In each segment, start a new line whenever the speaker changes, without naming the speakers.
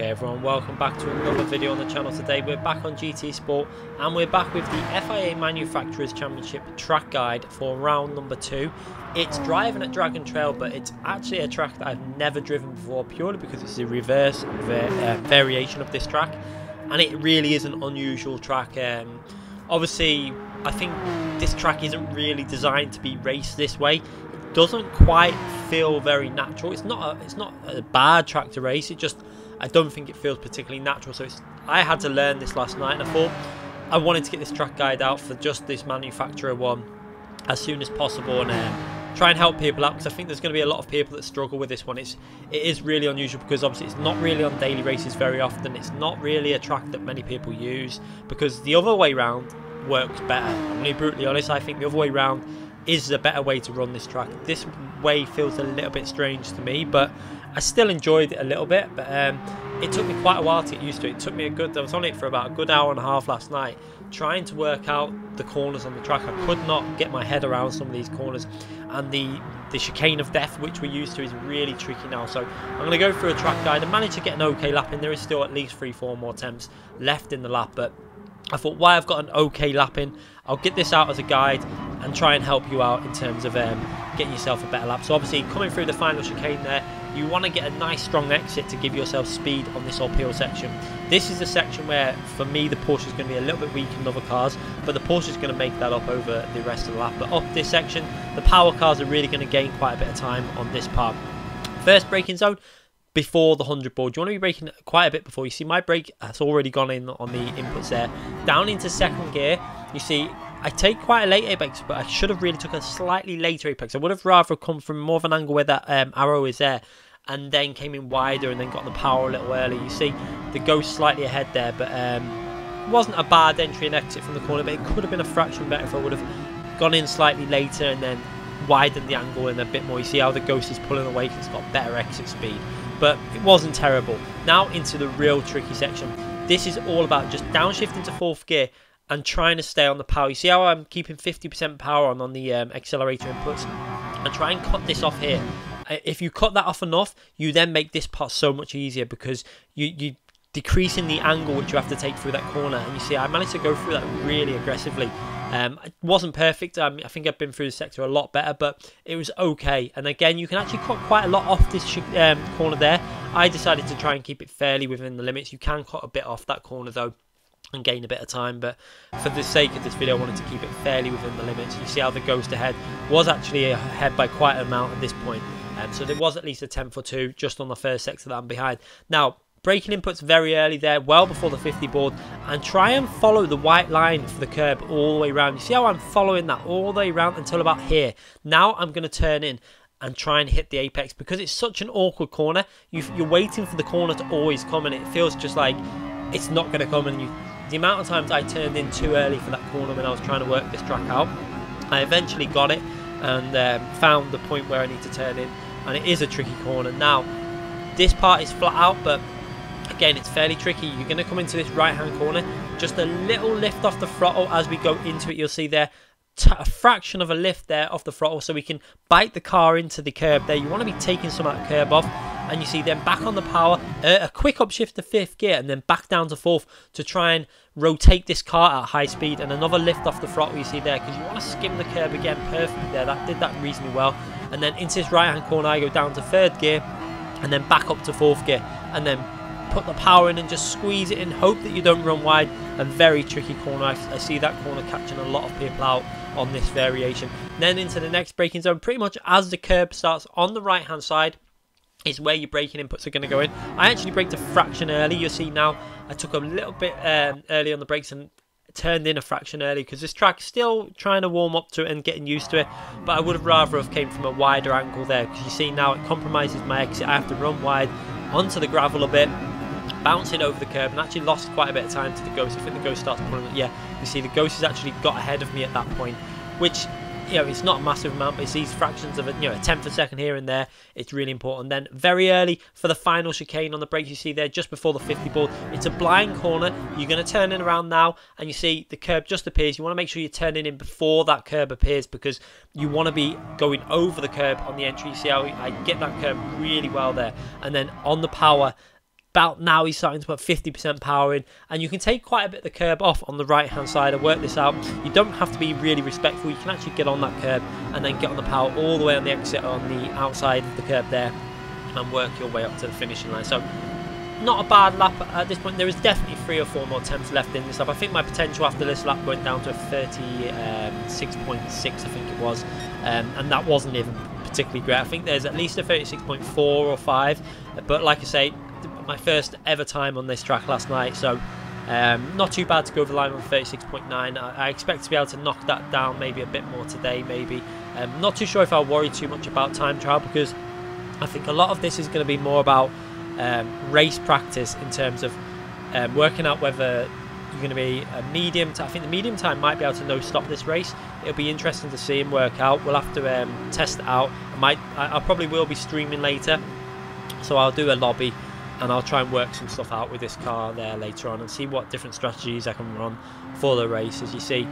Okay everyone, welcome back to another video on the channel. Today we're back on GT Sport and we're back with the FIA Manufacturers Championship track guide for round number 2. It's driving at Dragon Trail, but it's actually a track that I've never driven before, purely because it's a reverse variation of this track, and it really is an unusual track. Obviously I think this track isn't really designed to be raced this way. It doesn't quite feel very natural. It's not a bad track to race, it just, I don't think it feels particularly natural. So I had to learn this last night, and I thought I wanted to get this track guide out for just this manufacturer one as soon as possible, and try and help people out, because I think there's going to be a lot of people that struggle with this one. It is really unusual, because obviously it's not really on daily races very often. It's not really a track that many people use, because the other way round works better. I'm going to be brutally honest, I think the other way round is a better way to run this track. This way feels a little bit strange to me, but I still enjoyed it a little bit. But it took me quite a while to get used to it. It took me I was on it for about a good hour and a half last night, trying to work out the corners on the track. I could not get my head around some of these corners, and the chicane of death which we're used to is really tricky now. So I'm going to go through a track guide and manage to get an okay lap in. There is still at least 3-4 more attempts left in the lap, but I thought, why I've got an okay lap in, I'll get this out as a guide and try and help you out in terms of getting yourself a better lap. So obviously coming through the final chicane there, you want to get a nice strong exit to give yourself speed on this uphill section. This is a section where, for me, the Porsche is going to be a little bit weaker than other cars, but the Porsche is going to make that up over the rest of the lap. But up this section, the power cars are really going to gain quite a bit of time on this part. First braking zone, before the 100 board. You want to be braking quite a bit before. You see my brake has already gone in on the inputs there. Down into second gear, you see I take quite a late apex, but I should have really took a slightly later apex. I would have rather come from more of an angle where that arrow is there, and then came in wider and then got the power a little early. You see the Ghost slightly ahead there, but it wasn't a bad entry and exit from the corner, but it could have been a fraction better if I would have gone in slightly later and then widened the angle in a bit more. You see how the Ghost is pulling away because it's got better exit speed, but it wasn't terrible. Now into the real tricky section. This is all about just downshifting to 4th gear and trying to stay on the power. You see how I'm keeping 50% power on the accelerator inputs, and try and cut this off here. If you cut that off enough, you then make this part so much easier, because you decreasing the angle which you have to take through that corner. And you see I managed to go through that really aggressively. It wasn't perfect. I think I've been through the sector a lot better, but it was okay. And again, you can actually cut quite a lot off this corner there. I decided to try and keep it fairly within the limits. You can cut a bit off that corner though and gain a bit of time, but for the sake of this video I wanted to keep it fairly within the limits. You see how the Ghost ahead was actually ahead by quite an amount at this point, so there was at least a 10th or 2 just on the first sector that I'm behind. Now braking inputs very early there, well before the 50 board, and try and follow the white line for the curb all the way around. You see how I'm following that all the way around until about here. Now I'm going to turn in and try and hit the apex, because it's such an awkward corner. You're waiting for the corner to always come, and it feels just like it's not going to come. And the amount of times I turned in too early for that corner when I was trying to work this track out, I eventually got it and found the point where I need to turn in, and it is a tricky corner. Now this part is flat out, but again, it's fairly tricky. You're going to come into this right-hand corner, just a little lift off the throttle as we go into it. You'll see there a fraction of a lift there off the throttle, so we can bite the car into the curb there. You want to be taking some of that curb off, and you see then back on the power, a quick upshift to 5th gear, and then back down to 4th to try and rotate this car at high speed, and another lift off the throttle. You see there, because you want to skim the curb again perfectly there. That did that reasonably well. And then into this right-hand corner, I go down to 3rd gear, and then back up to 4th gear, and then put the power in and just squeeze it in, hope that you don't run wide. A very tricky corner. I see that corner catching a lot of people out on this variation. Then into the next braking zone, pretty much as the curb starts on the right hand side is where your braking inputs are going to go in. I actually braked a fraction early. You'll see now I took a little bit early on the brakes and turned in a fraction early, because this track's still trying to warm up to it and getting used to it, but I would have rather have came from a wider angle there, because you see now it compromises my exit. I have to run wide onto the gravel a bit, bouncing over the curb, and actually lost quite a bit of time to the Ghost. I think the Ghost starts pulling it. Yeah, you see the Ghost has actually got ahead of me at that point, which, you know, it's not a massive amount, but it's these fractions of a 10th of a second here and there. It's really important. Then very early for the final chicane on the brakes, you see there just before the 50 board, it's a blind corner. You're going to turn in around now, and you see the curb just appears. You want to make sure you're turning in before that curb appears, because you want to be going over the curb on the entry. You see how I get that curb really well there, and then on the power, about now he's starting to put 50% power in, and you can take quite a bit of the curb off on the right hand side. I worked this out. You don't have to be really respectful. You can actually get on that curb and then get on the power all the way on the exit on the outside of the curb there and work your way up to the finishing line. So not a bad lap at this point. There is definitely 3 or 4 more attempts left in this lap. I think my potential after this lap went down to a 36.6, I think it was, and that wasn't even particularly great. I think there's at least a 36.4 or 5, but like I say, my first ever time on this track last night, so not too bad to go over the line on 36.9. I expect to be able to knock that down maybe a bit more today, maybe. Not too sure if I'll worry too much about time trial, because I think a lot of this is going to be more about race practice in terms of working out whether you're going to be a medium. I think the medium time might be able to no stop this race. It'll be interesting to see him work out. We'll have to test it out. I probably will be streaming later, so I'll do a lobby and I'll try and work some stuff out with this car there later on and see what different strategies I can run for the race. As you see,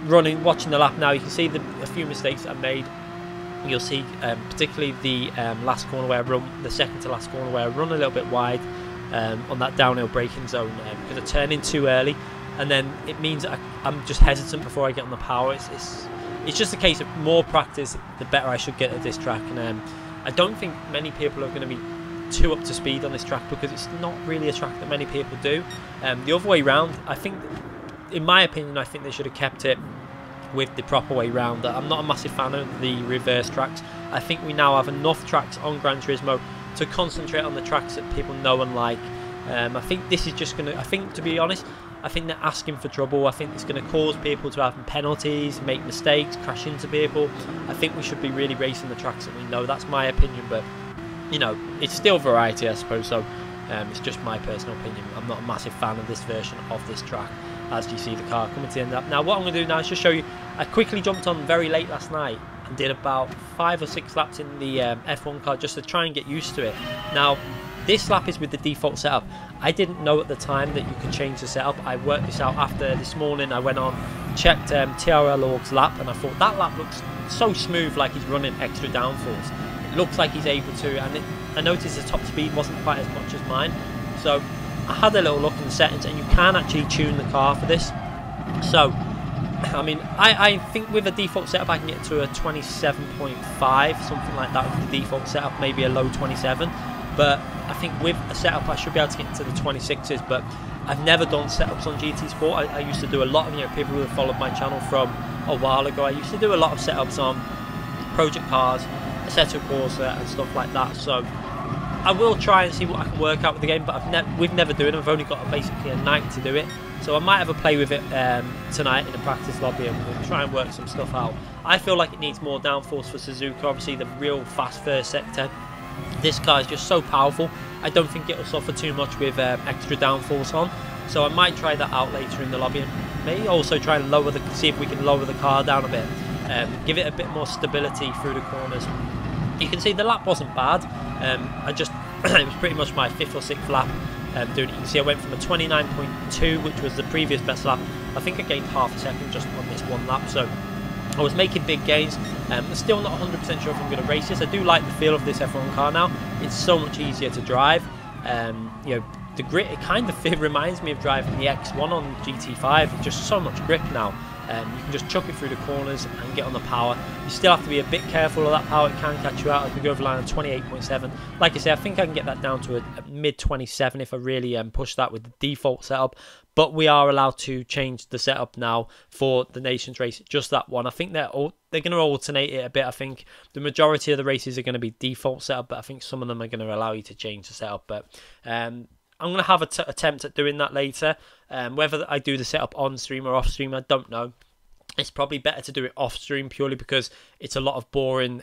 watching the lap now, you can see a few mistakes that I made. You'll see particularly the last corner where I run, the second to last corner where I run a little bit wide on that downhill braking zone because I turn in too early, and then it means I'm just hesitant before I get on the power. It's just a case of more practice, the better I should get at this track, and I don't think many people are going to be too up to speed on this track because it's not really a track that many people do. The other way round, I think, in my opinion, I think they should have kept it with the proper way round. I'm not a massive fan of the reverse tracks. I think we now have enough tracks on Gran Turismo to concentrate on the tracks that people know and like. I think this is just going to, I think, to be honest, I think they're asking for trouble. I think it's going to cause people to have penalties, make mistakes, crash into people. I think we should be really racing the tracks that we know. That's my opinion, but you know, it's still variety, I suppose, so it's just my personal opinion. I'm not a massive fan of this version of this track, as you see the car coming to the end up. Now what I'm going to do now is just show you, I quickly jumped on very late last night and did about 5 or 6 laps in the F1 car just to try and get used to it. Now this lap is with the default setup. I didn't know at the time that you could change the setup. I worked this out after this morning. I went on, checked TRL Org's lap, and I thought that lap looks so smooth, like he's running extra downforce. It looks like he's able to, and I noticed the top speed wasn't quite as much as mine, so I had a little look in the settings, and you can actually tune the car for this. So I mean, I think with a default setup I can get to a 27.5, something like that with the default setup, maybe a low 27, but I think with a setup I should be able to get into the 26s. But I've never done setups on GT Sport. I used to do a lot of, people who have followed my channel from a while ago, I used to do a lot of setups on project cars, Assetto Corsa and stuff like that, so I will try and see what I can work out with the game, but we've never done it. I've only got basically a night to do it, so I might have a play with it tonight in a practice lobby, and we'll try and work some stuff out. I feel like it needs more downforce for Suzuka, obviously the real fast first sector. This car is just so powerful, I don't think it'll suffer too much with extra downforce on, so I might try that out later in the lobby, and maybe also try and see if we can lower the car down a bit, give it a bit more stability through the corners. You can see the lap wasn't bad. It was pretty much my 5th or 6th lap doing it. You can see I went from a 29.2, which was the previous best lap. I think I gained half a second just on this one lap, so I was making big gains. I'm still not 100% sure if I'm going to race this. I do like the feel of this F1 car now. It's so much easier to drive. The grip, it kind of reminds me of driving the X1 on GT5. It's just so much grip now. You can just chuck it through the corners and get on the power. You still have to be a bit careful of that power. It can catch you out as we go over the line on 28.7. Like I say, I think I can get that down to a mid 27 if I really push that with the default setup. But we are allowed to change the setup now for the Nations race, just that one. I think they're going to alternate it a bit. I think the majority of the races are going to be default setup, but I think some of them are going to allow you to change the setup. But I'm going to have an attempt at doing that later. Whether I do the setup on stream or off stream, I don't know. It's probably better to do it off stream purely because it's a lot of boring.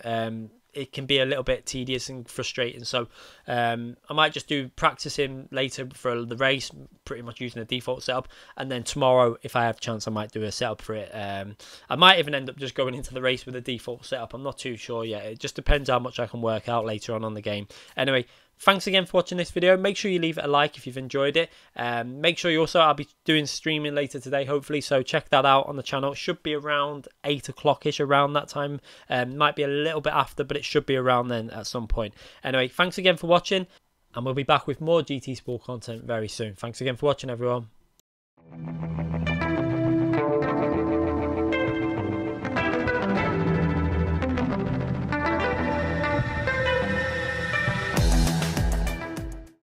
It can be a little bit tedious and frustrating. So I might just do practicing later for the race, pretty much using the default setup. And then tomorrow, if I have a chance, I might do a setup for it. I might even end up just going into the race with a default setup. I'm not too sure yet. It just depends how much I can work out later on the game. Anyway, thanks again for watching this video. Make sure you leave it a like if you've enjoyed it. Make sure you also, I'll be doing streaming later today, hopefully, so check that out on the channel. It should be around 8 o'clock-ish, around that time. Might be a little bit after, but it should be around then at some point. Anyway, thanks again for watching, and we'll be back with more GT Sport content very soon. Thanks again for watching, everyone.